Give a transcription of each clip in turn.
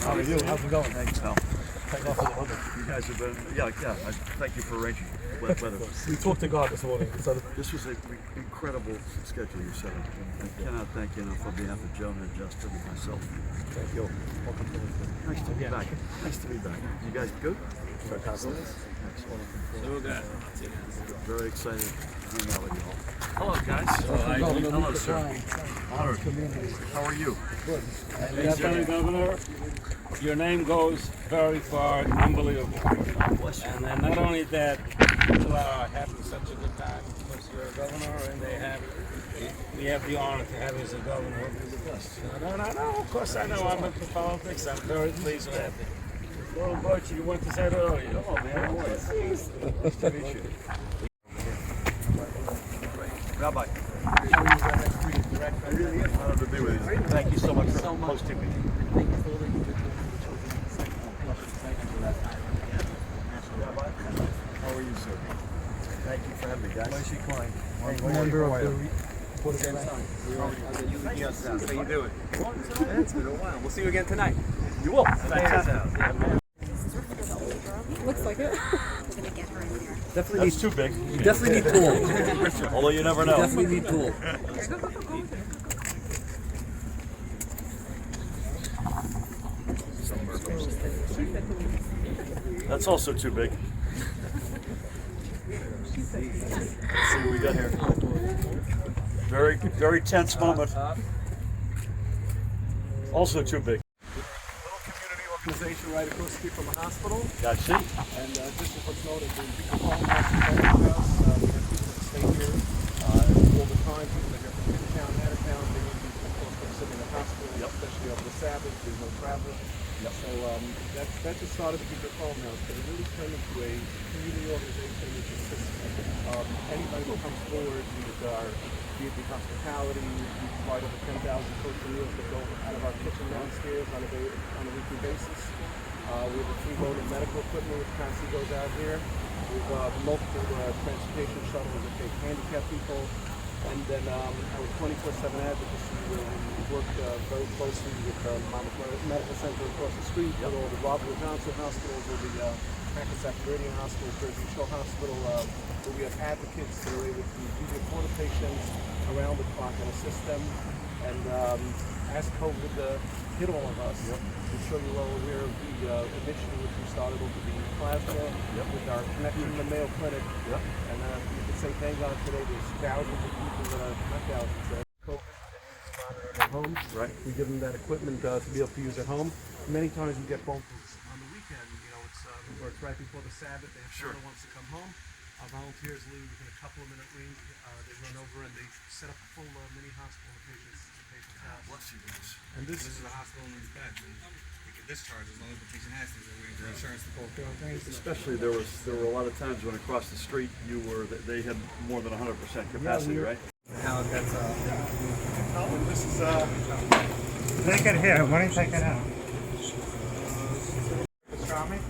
How are you? How's it going? Thanks, pal. Thank God for the weather. You guys have been, thank you for arranging weather. We talked to God this morning. So This was an incredible schedule you set up. I cannot thank you enough on behalf of Joan and Justin and myself. thank you. Welcome to the Nice to be back. Nice to be back. You guys good? Fantastic. So good. Very excited to hang out with you all. Hello, guys. Hello, sir. Honored. How are you? Lieutenant Governor, your name goes very far, unbelievable. And then not only that, people are having such a good time because you're a governor and we have the honor to have you as a governor. No, of course I know I'm into politics. I'm very pleased with that. Little Butch, you went to say that earlier. Oh man, how are you? Nice to meet you. Rabbi. Really honored to be with you. Thank you so much for hosting me. Rabbi, how are you, sir? Thank you for having me, guys. Moshe Klein, Member of the Board of How you doing? It's been a while. We'll see you again tonight. You will. Fantastic. Looks like it. Definitely needs too big. You definitely need pool. Although you never know. Definitely need pool. That's also too big. Let's see what we got here. Very, very tense moment. Also too big. Little community organization right across the street from the hospital. Got see? And this is what's known as the Bikur Cholim House. We have people that stay here all the time. People that are here from in-town, out-of-town. They need to be close to sitting in the hospital, especially over the Sabbath. There's no travel. So that just started the Bikur Cholim House, but it really turned into a community organization which assists anybody who comes forward, be it the hospitality. We provide over 10,000 kosher meals that go out of our kitchen downstairs on a weekly basis. We have a free load of medical equipment which constantly goes out here. We have multiple transportation shuttles that take handicapped people. And then our 24/7 advocacy, where we work very closely with Monmouth Medical Center across the street, with all the Robert Johnson hospitals, or the Hackensack Meridian Hospital, Jersey Shore Hospital, where we have advocates that are able to do report patients around the clock and assist them. And as COVID hit all of us, I'm sure you're well aware of the initiative which we started with the plasma, with our connection to the Mayo Clinic. And you can say thank God today there's thousands of people that are not thousands that COVID at their homes. Right. We give them that equipment to be able to use at home. Many times we get phone calls on the weekend. It's right before the Sabbath. They have someone who wants to come home. Our volunteers leave within a couple of minute range. They run over and they set up a full mini hospital in the patient's house. Bless you guys. And This is a hospital in fact, and we can discharge as long as the patient has to. We're waiting for insurance to call. Especially there were a lot of times when across the street they had more than 100% capacity, right? How that's This is Take it here. Why don't you take it out? Pastrami?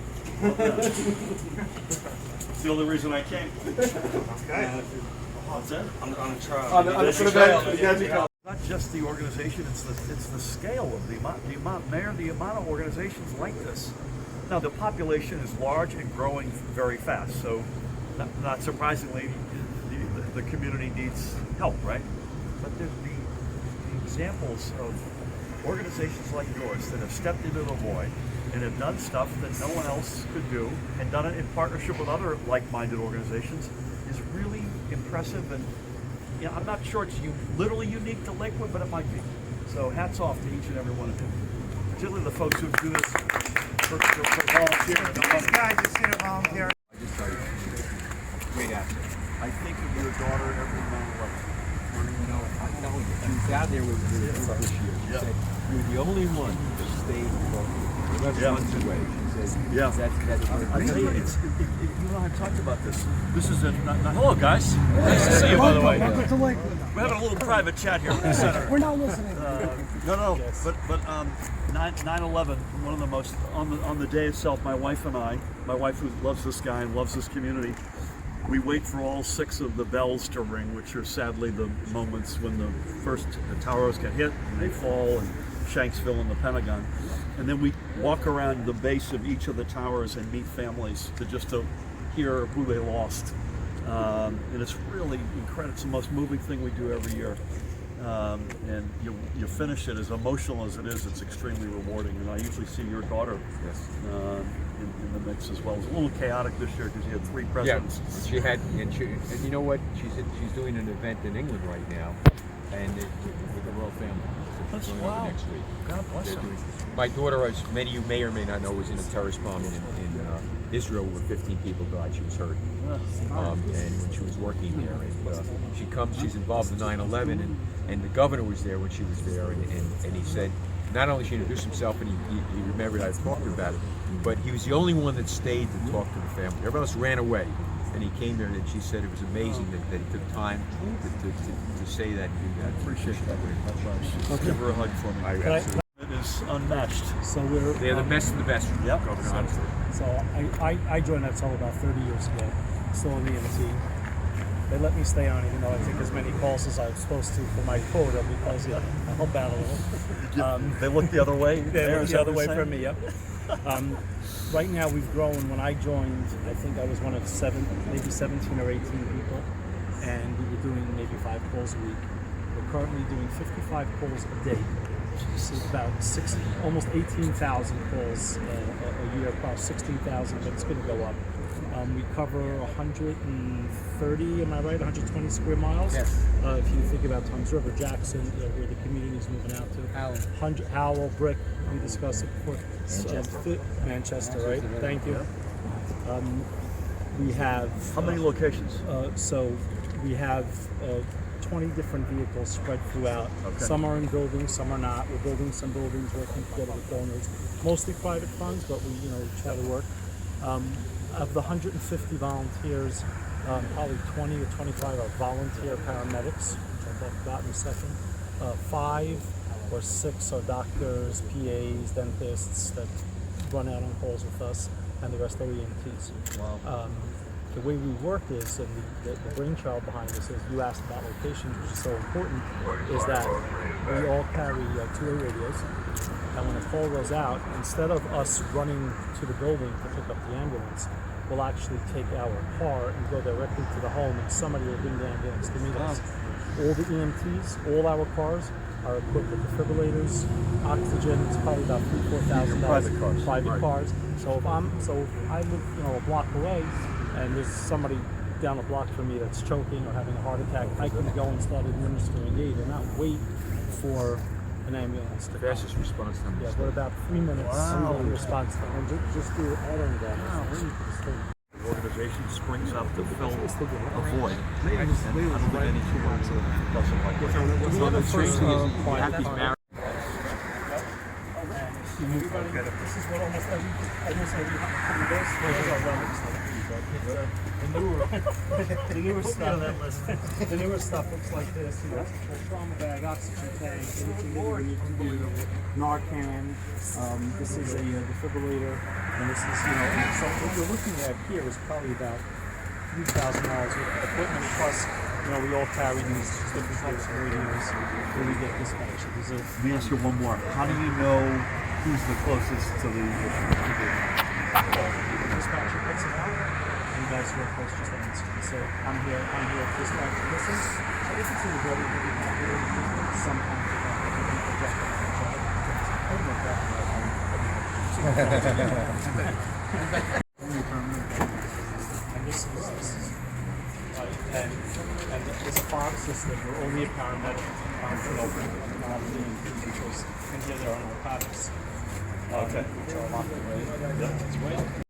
It's the only reason I came. Okay. What's that? on a trial. Not just the organization; it's the scale of the amount of organizations like this. Now the population is large and growing very fast, so not surprisingly, the community needs help, right? But the examples of organizations like yours that have stepped into the void and have done stuff that no one else could do, and done it in partnership with other like-minded organizations, is really impressive. And I'm not sure it's literally unique to Lakewood, but it might be. So hats off to each and every one of you, particularly the folks who do this for volunteering. These guys just here to volunteer. I just tell you, great asset. I think of your daughter every 9/11. I'm telling you, she was down there with this year. She said, "You're the only one who stayed local. The rest runs away." She said, "That's I tell you, you and I have talked about this. This is hello, guys. Nice to see you, by the way. Welcome to Lakewood. We're having a little private chat here in the center. We're not listening. No, but 9/11, one of the most on the day itself. My wife who loves this guy and loves this community, we wait for all 6 of the bells to ring, which are sadly the moments when the towers get hit and they fall and Shanksville and the Pentagon. And then we walk around the base of each of the towers and meet families to hear who they lost. And it's really incredible. It's the most moving thing we do every year. And you finish it, as emotional as it is, it's extremely rewarding. And I usually see your daughter in the mix as well. It was a little chaotic this year because you had 3 presidents. Yeah, she had, and you know what? She's doing an event in England right now, and with the royal family. So she's going over next week. God bless her. My daughter, as many of you may or may not know, was in a terrorist bombing in Israel where 15 people died. She was hurt, and when she was working there, and she's involved in 9/11, and the governor was there when she was there, and he said, not only she introduced himself and he remembered I talked about it, but he was the only one that stayed to talk to the family. Everybody else ran away, and he came there, and she said it was amazing that he took time to say that and do that. Appreciate that. Give her a hug for me. It is unmatched. So They're the best of the best. Yep. Governor, honestly. So I joined Hatzolah about 30 years ago, still in the EMT. They let me stay on even though I take as many calls as I was supposed to for my quota because I help out a little. They look the other way. They look the other way from me, yep. Right now we've grown. When I joined, I think I was one of maybe 17 or 18 people, and we were doing maybe 5 calls a week. We're currently doing 55 calls a day. So about almost 18,000 calls a year, about 16,000, but it's going to go up. We cover 130, am I right? 120 square miles. Yes. If you think about Tums River, Jackson, where the community is moving out to. Howell, Brick, we discussed it before. Manchester, right? Thank you. We have. How many locations? So we have 20 different vehicles spread throughout. Okay. Some are in buildings, some are not. We're building some buildings, working together with donors, mostly private funds, but we try to work. Of the 150 volunteers, probably 20 or 25 are volunteer paramedics, which I'll talk about in a second. 5 or 6 are doctors, PAs, dentists that run out on calls with us, and the rest are EMTs. Wow. The way we work is, and the brainchild behind this is, you asked about locations, which is so important, is that we all carry 2-way radios, and when a call goes out, instead of us running to the building to pick up the ambulance, we'll actually take our car and go directly to the home, and somebody will bring the ambulance to meet us. All the EMTs, all our cars are equipped with defibrillators, oxygen. It's probably about $3,000-4,000. Private cars. Private cars. So if I live, a block away, and there's somebody down the block from me that's choking or having a heart attack, I can go and start administering aid and not wait for an ambulance to come. Fastest response time. Yeah, we're about 3 minutes in response time. And just do it all on that. The organization springs up to fill a void. And I don't think any human doesn't like it. So the first married. This is what almost every company does. Those are relics. The newer stuff looks like this. Full trauma bag, oxygen tank, anything that you need to do. Narcan. This is a defibrillator, and this is So what you're looking at here is probably about $3,000 worth of equipment. Plus, we all carry these different types of radios when we get dispatched. Let me ask you one more. How do you know who's the closest to the dispatcher puts it out, and you guys real close just answer. So I'm here at dispatch. Listen, so if it's in the building, maybe sometimes and this is and this farm system, we're only a paramedic because in here there are narcotics. Which are locked away. That's right.